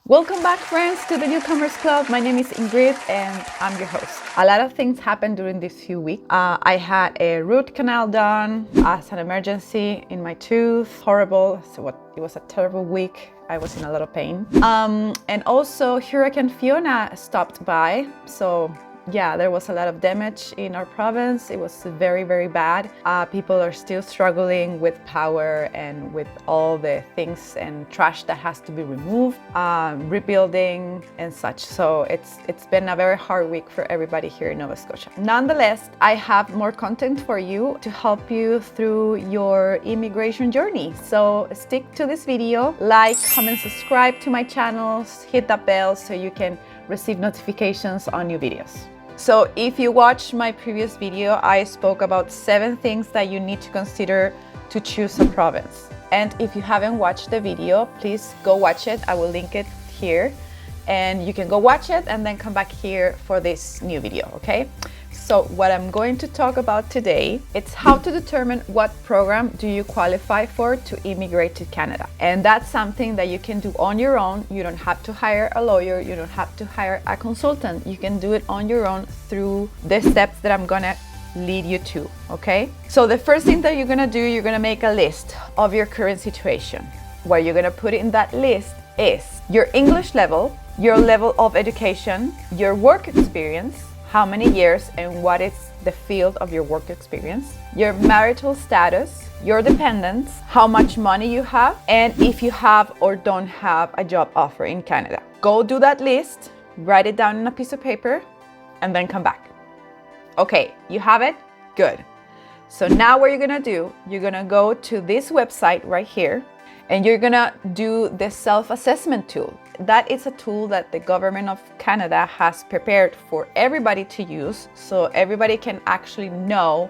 Welcome back, friends, to the Newcomers Club. My name is Ingrid and I'm your host. A lot of things happened during these few weeks. I had a root canal done as an emergency in my tooth. Horrible. It was a terrible week. I was in a lot of pain. And also Hurricane Fiona stopped by. So yeah, there was a lot of damage in our province. It was very, very bad. People are still struggling with power and with all the things and trash that has to be removed, rebuilding and such. So it's been a very hard week for everybody here in Nova Scotia. Nonetheless, I have more content for you to help you through your immigration journey. So stick to this video, like, comment, subscribe to my channels, hit that bell so you can receive notifications on new videos. So if you watched my previous video, I spoke about 7 things that you need to consider to choose a province. And if you haven't watched the video, please go watch it. I will link it here and you can go watch it and then come back here for this new video, okay? So what I'm going to talk about today, it's how to determine what program do you qualify for to immigrate to Canada. And that's something that you can do on your own. You don't have to hire a lawyer. You don't have to hire a consultant. You can do it on your own through the steps that I'm gonna lead you to, okay? So the first thing that you're gonna do, you're gonna make a list of your current situation. What you're gonna put in that list is your English level, your level of education, your work experience, how many years and what is the field of your work experience, your marital status, your dependents, how much money you have, and if you have or don't have a job offer in Canada. Go do that list, write it down on a piece of paper, and then come back. Okay, you have it? Good. So now what you're gonna do, you're gonna go to this website right here, and you're gonna do the self-assessment tool. That is a tool that the government of Canada has prepared for everybody to use, so everybody can actually know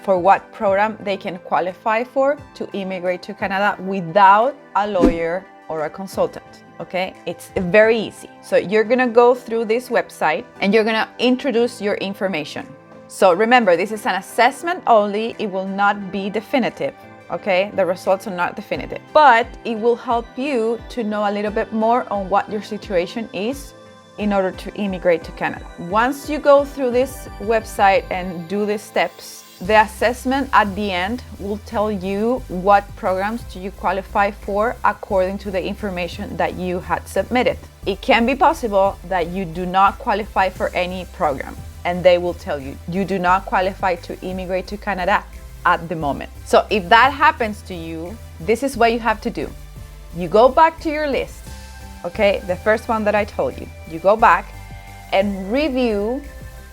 for what program they can qualify for to immigrate to Canada without a lawyer or a consultant, okay? It's very easy. So you're gonna go through this website and you're gonna introduce your information. So remember, this is an assessment only, it will not be definitive. Okay, the results are not definitive, but it will help you to know a little bit more on what your situation is in order to immigrate to Canada. Once you go through this website and do the steps, the assessment at the end will tell you what programs do you qualify for according to the information that you had submitted. It can be possible that you do not qualify for any program, and they will tell you you do not qualify to immigrate to Canada at the moment. So if that happens to you, this is what you have to do. You go back to your list, okay? The first one that I told you. You go back and review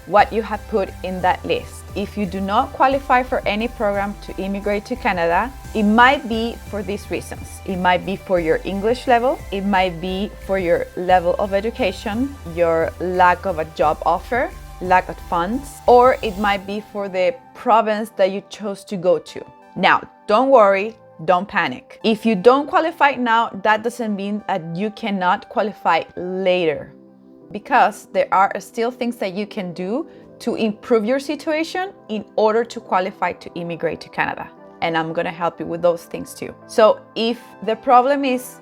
what you have put in that list. If you do not qualify for any program to immigrate to Canada, it might be for these reasons. It might be for your English level, it might be for your level of education, your lack of a job offer, lack of funds, or it might be for the province that you chose to go to. Now, don't worry, don't panic. If you don't qualify now, that doesn't mean that you cannot qualify later, because there are still things that you can do to improve your situation in order to qualify to immigrate to Canada. And I'm gonna help you with those things too. So if the problem is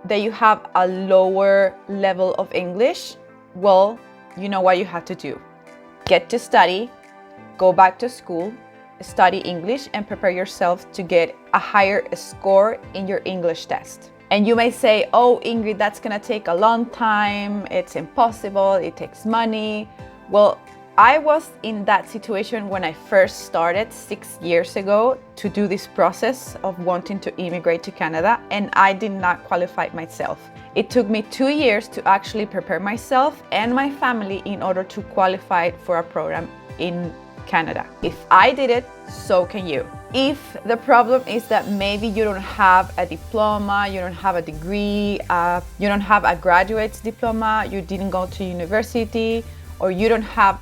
that you have a lower level of English, well, you know what you have to do. Get to study, go back to school, study English, and prepare yourself to get a higher score in your English test. And you may say, oh, Ingrid, that's gonna take a long time, it's impossible, it takes money. Well, I was in that situation when I first started 6 years ago to do this process of wanting to immigrate to Canada, and I did not qualify myself. It took me 2 years to actually prepare myself and my family in order to qualify for a program in Canada. If I did it, so can you. If the problem is that maybe you don't have a diploma, you don't have a degree, you don't have a graduate's diploma, you didn't go to university, or you don't have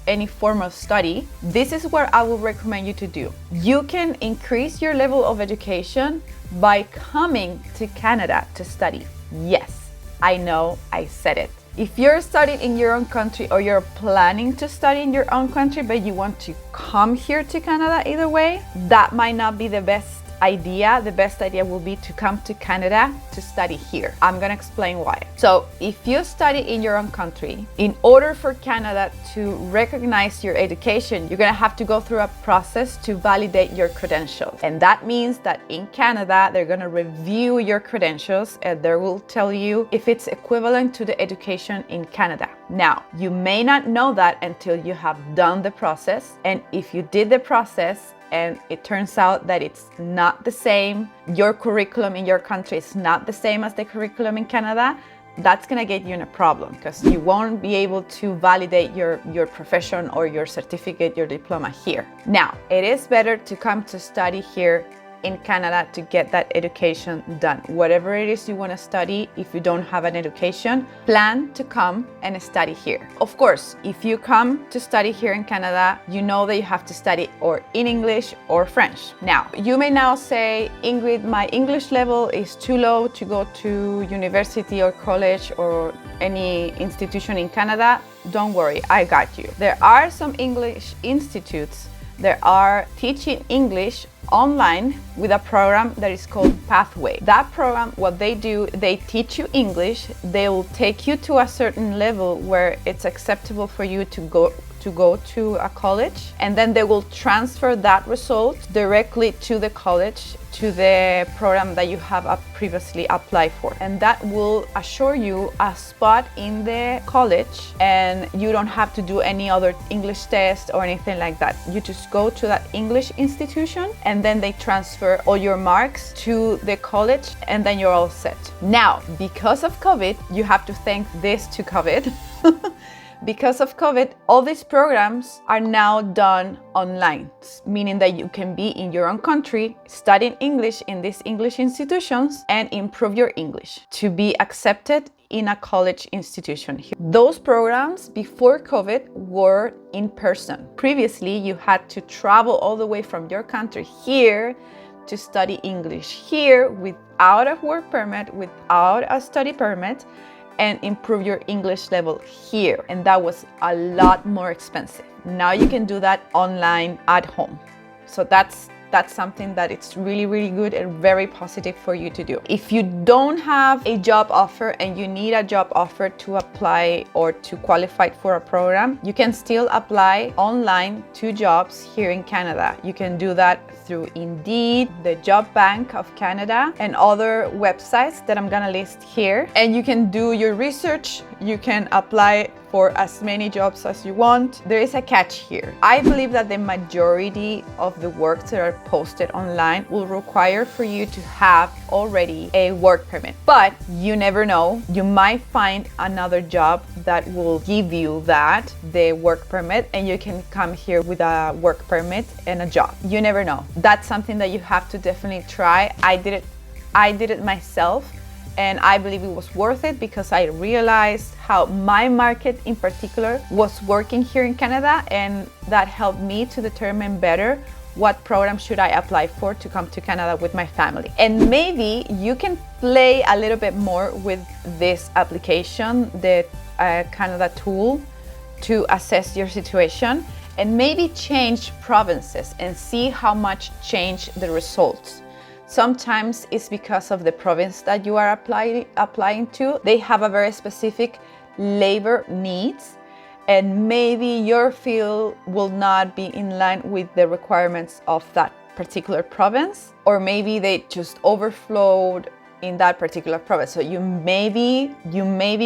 any form of study, this is what I would recommend you to do. You can increase your level of education by coming to Canada to study. Yes, I know, I said it. If you're studying in your own country or you're planning to study in your own country, but you want to come here to Canada either way, that might not be the best idea, the best idea will be to come to Canada to study here. I'm gonna explain why. So if you study in your own country, in order for Canada to recognize your education, you're gonna have to go through a process to validate your credentials. And that means that in Canada, they're gonna review your credentials and they will tell you if it's equivalent to the education in Canada. Now, you may not know that until you have done the process. And if you did the process and it turns out that it's not the same, your curriculum in your country is not the same as the curriculum in Canada, that's gonna get you in a problem because you won't be able to validate your profession or your certificate, your diploma here. Now, it is better to come to study here in Canada to get that education done. Whatever it is you want to study, if you don't have an education, plan to come and study here. Of course, if you come to study here in Canada, you know that you have to study or in English or French. Now, you may now say, Ingrid, my English level is too low to go to university or college or any institution in Canada. Don't worry, I got you. There are some English institutes that are teaching English online with a program that is called Pathway. That program, what they do, they teach you English. They will take you to a certain level where it's acceptable for you to go to a college, and then they will transfer that result directly to the college, to the program that you have previously applied for. And that will assure you a spot in the college, and you don't have to do any other English test or anything like that. You just go to that English institution and then they transfer all your marks to the college and then you're all set. Now, because of COVID, you have to thank this to COVID. Because of COVID, all these programs are now done online, meaning that you can be in your own country, studying English in these English institutions and improve your English to be accepted in a college institution. Those programs before COVID were in person. Previously, you had to travel all the way from your country here to study English here without a work permit, without a study permit, and improve your English level here. And that was a lot more expensive. Now you can do that online at home. So that's something that it's really, really good and very positive for you to do. If you don't have a job offer and you need a job offer to apply or to qualify for a program, you can still apply online to jobs here in Canada. You can do that through Indeed, the Job Bank of Canada, and other websites that I'm gonna list here. And you can do your research. You can apply for as many jobs as you want. There is a catch here. I believe that the majority of the works that are posted online will require for you to have already a work permit. But you never know. You might find another job that will give you the work permit, and you can come here with a work permit and a job. You never know. That's something that you have to definitely try. I did it myself. And I believe it was worth it because I realized how my market in particular was working here in Canada, and that helped me to determine better what program should I apply for to come to Canada with my family. And maybe you can play a little bit more with this application, the Canada tool, to assess your situation and maybe change provinces and see how much change the results. Sometimes it's because of the province that you are applying to. They have a very specific labor needs, and maybe your field will not be in line with the requirements of that particular province, or maybe they just overflowed in that particular province. So you maybe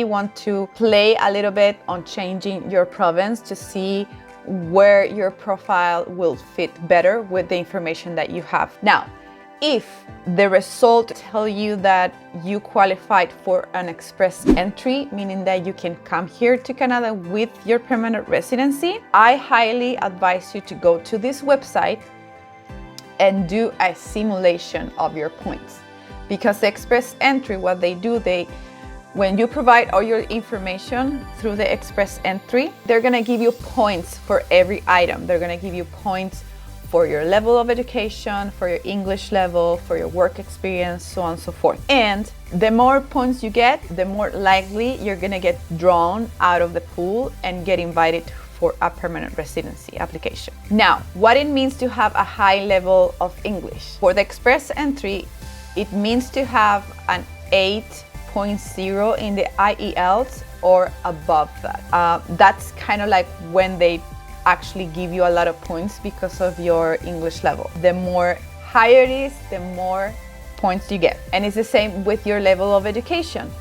want to play a little bit on changing your province to see where your profile will fit better with the information that you have. Now, if the result tell you that you qualified for an express entry, meaning that you can come here to Canada with your permanent residency, I highly advise you to go to this website and do a simulation of your points. Because the express entry, what they do, when you provide all your information through the express entry, they're gonna give you points for every item. They're gonna give you points for your level of education, for your English level, for your work experience, so on and so forth. And the more points you get, the more likely you're gonna get drawn out of the pool and get invited for a permanent residency application. Now, what it means to have a high level of English. For the express entry, it means to have an 8.0 in the IELTS or above that. That's kind of like when they actually give you a lot of points because of your English level. The more higher it is, the more points you get. And it's the same with your level of education.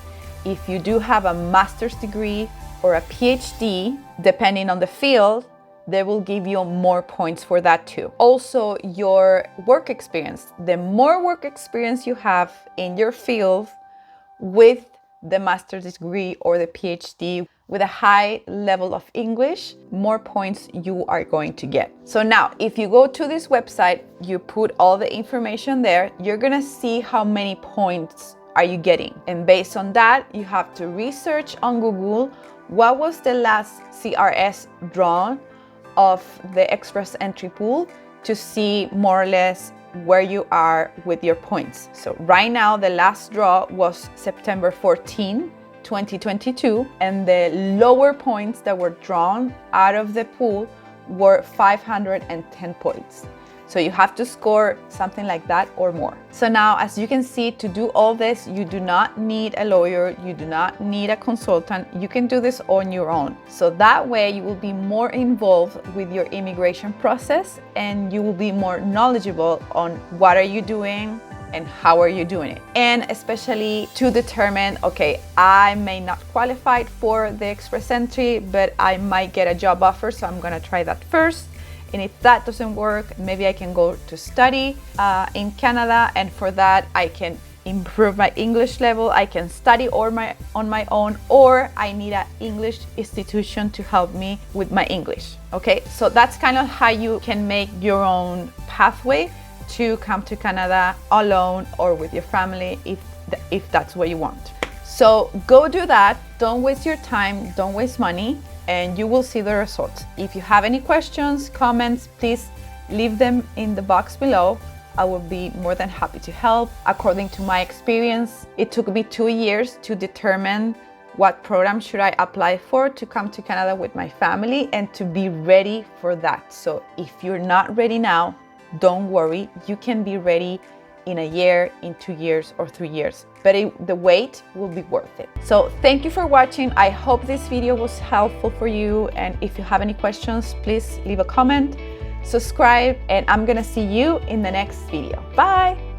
If you do have a master's degree or a PhD, depending on the field, they will give you more points for that too. Also, your work experience. The more work experience you have in your field with the master's degree or the PhD with a high level of English, more points you are going to get. So now, if you go to this website, you put all the information there, you're gonna see how many points are you getting. And based on that, you have to research on Google what was the last CRS drawn of the express entry pool to see more or less where you are with your points. So right now, the last draw was September 14, 2022, and the lower points that were drawn out of the pool were 510 points. So you have to score something like that or more. So now, as you can see, to do all this, you do not need a lawyer, you do not need a consultant, you can do this on your own. So that way you will be more involved with your immigration process and you will be more knowledgeable on what are you doing and how are you doing it. And especially to determine, okay, I may not qualify for the express entry, but I might get a job offer, so I'm gonna try that first. And if that doesn't work, maybe I can go to study in Canada, and for that I can improve my English level. I can study on my own, or I need an English institution to help me with my English. Okay, so that's kind of how you can make your own pathway to come to Canada alone or with your family if that's what you want. So go do that. Don't waste your time, don't waste money, and you will see the results. If you have any questions, comments, please leave them in the box below. I will be more than happy to help. According to my experience, it took me 2 years to determine what program should I apply for to come to Canada with my family and to be ready for that. So if you're not ready now, don't worry, you can be ready in a year, in 2 years, or 3 years. But the wait will be worth it. So thank you for watching. I hope this video was helpful for you. And if you have any questions, please leave a comment, subscribe, and I'm gonna see you in the next video. Bye.